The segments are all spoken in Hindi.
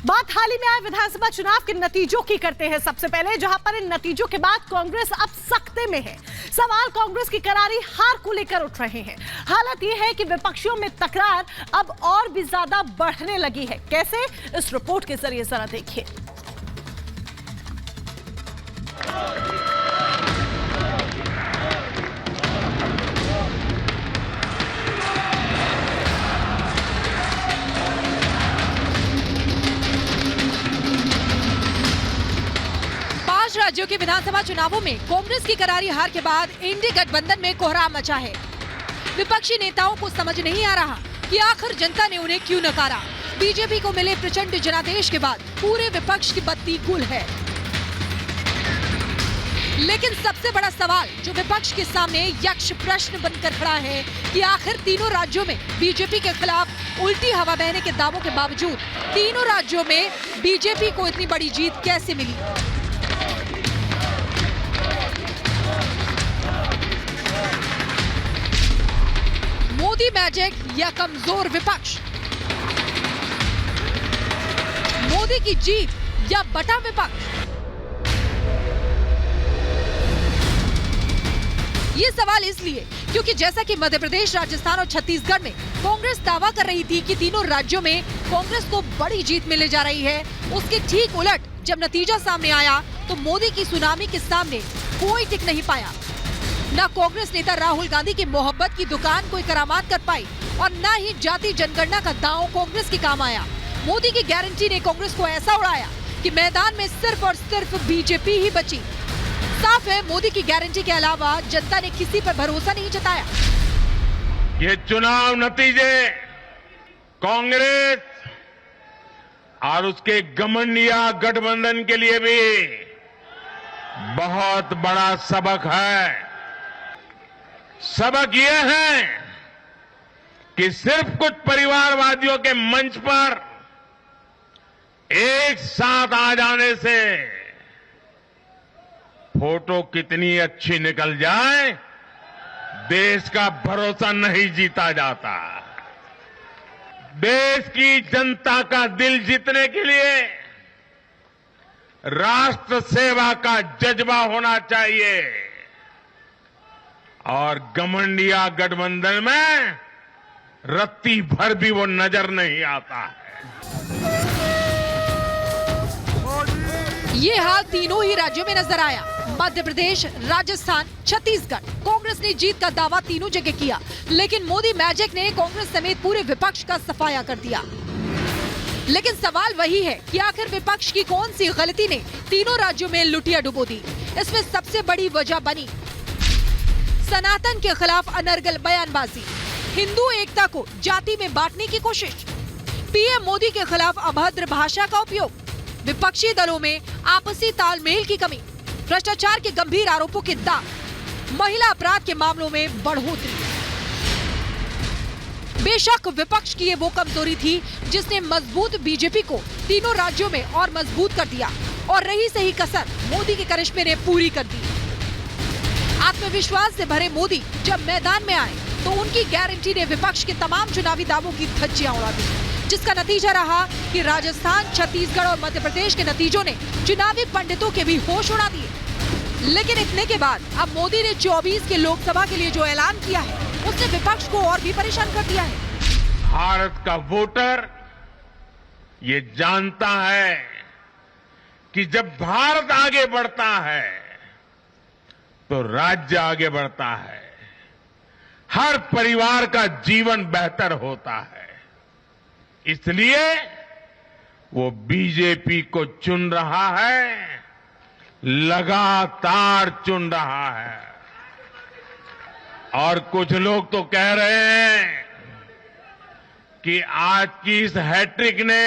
बात हाल ही में आए विधानसभा चुनाव के नतीजों की करते हैं सबसे पहले, जहां पर इन नतीजों के बाद कांग्रेस अब सख्ते में है। सवाल कांग्रेस की करारी हार को लेकर उठ रहे हैं। हालत यह है कि विपक्षियों में तकरार अब और भी ज्यादा बढ़ने लगी है। कैसे, इस रिपोर्ट के जरिए जरा देखिए। राज्यों के विधानसभा चुनावों में कांग्रेस की करारी हार के बाद इंडी गठबंधन में कोहराम मचा है। विपक्षी नेताओं को समझ नहीं आ रहा कि आखिर जनता ने उन्हें क्यों नकारा। बीजेपी को मिले प्रचंड जनादेश के बाद पूरे विपक्ष की बत्ती गुल है। लेकिन सबसे बड़ा सवाल जो विपक्ष के सामने यक्ष प्रश्न बनकर खड़ा है कि आखिर तीनों राज्यों में बीजेपी के खिलाफ उल्टी हवा बहने के दावों के बावजूद तीनों राज्यों में बीजेपी को इतनी बड़ी जीत कैसे मिली। मोदी मैजिक या कमजोर विपक्ष, मोदी की जीत या बटा विपक्ष। ये सवाल इसलिए क्योंकि जैसा कि मध्य प्रदेश, राजस्थान और छत्तीसगढ़ में कांग्रेस दावा कर रही थी कि तीनों राज्यों में कांग्रेस को बड़ी जीत मिलने जा रही है, उसके ठीक उलट जब नतीजा सामने आया तो मोदी की सुनामी के सामने कोई टिक नहीं पाया। न कांग्रेस नेता राहुल गांधी की मोहब्बत की दुकान कोई करामात कर पाई और न ही जाति जनगणना का दांव कांग्रेस के काम आया। मोदी की गारंटी ने कांग्रेस को ऐसा उड़ाया कि मैदान में सिर्फ और सिर्फ बीजेपी ही बची। साफ है, मोदी की गारंटी के अलावा जनता ने किसी पर भरोसा नहीं जताया। ये चुनाव नतीजे कांग्रेस और उसके घमंडिया गठबंधन के लिए भी बहुत बड़ा सबक है। सबक ये है कि सिर्फ कुछ परिवारवादियों के मंच पर एक साथ आ जाने से फोटो कितनी अच्छी निकल जाए, देश का भरोसा नहीं जीता जाता। देश की जनता का दिल जीतने के लिए राष्ट्र सेवा का जज्बा होना चाहिए और घमंडिया गठबंधन में रत्ती भर भी वो नजर नहीं आता है। ये हाल तीनों ही राज्यों में नजर आया। मध्य प्रदेश, राजस्थान, छत्तीसगढ़। कांग्रेस ने जीत का दावा तीनों जगह किया, लेकिन मोदी मैजिक ने कांग्रेस समेत पूरे विपक्ष का सफाया कर दिया। लेकिन सवाल वही है कि आखिर विपक्ष की कौन सी गलती ने तीनों राज्यों में लुटिया डुबो दी। इसमें सबसे बड़ी वजह बनी सनातन के खिलाफ अनर्गल बयानबाजी, हिंदू एकता को जाति में बांटने की कोशिश, पीएम मोदी के खिलाफ अभद्र भाषा का उपयोग, विपक्षी दलों में आपसी तालमेल की कमी, भ्रष्टाचार के गंभीर आरोपों के दाग, महिला अपराध के मामलों में बढ़ोतरी। बेशक विपक्ष की ये वो कमजोरी थी जिसने मजबूत बीजेपी को तीनों राज्यों में और मजबूत कर दिया और रही सही कसर मोदी के करिश्मे ने पूरी कर दी। आत्मविश्वास से भरे मोदी जब मैदान में आए तो उनकी गारंटी ने विपक्ष के तमाम चुनावी दावों की धज्जियां उड़ा दी, जिसका नतीजा रहा कि राजस्थान, छत्तीसगढ़ और मध्य प्रदेश के नतीजों ने चुनावी पंडितों के भी होश उड़ा दिए। लेकिन इतने के बाद अब मोदी ने 24 के लोकसभा के लिए जो ऐलान किया है उसने विपक्ष को और भी परेशान कर दिया है। भारत का वोटर ये जानता है कि जब भारत आगे बढ़ता है तो राज्य आगे बढ़ता है, हर परिवार का जीवन बेहतर होता है। इसलिए वो बीजेपी को चुन रहा है, लगातार चुन रहा है। और कुछ लोग तो कह रहे हैं कि आज की इस हैट्रिक ने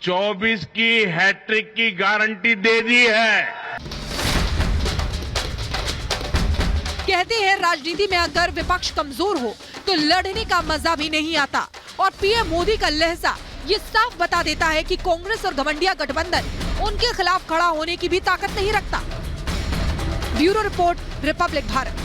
24 की हैट्रिक की गारंटी दे दी है। कहते हैं राजनीति में अगर विपक्ष कमजोर हो तो लड़ने का मजा भी नहीं आता और पीएम मोदी का लहजा ये साफ बता देता है कि कांग्रेस और घमंडिया गठबंधन उनके खिलाफ खड़ा होने की भी ताकत नहीं रखता। Bureau report, Republic Bharat.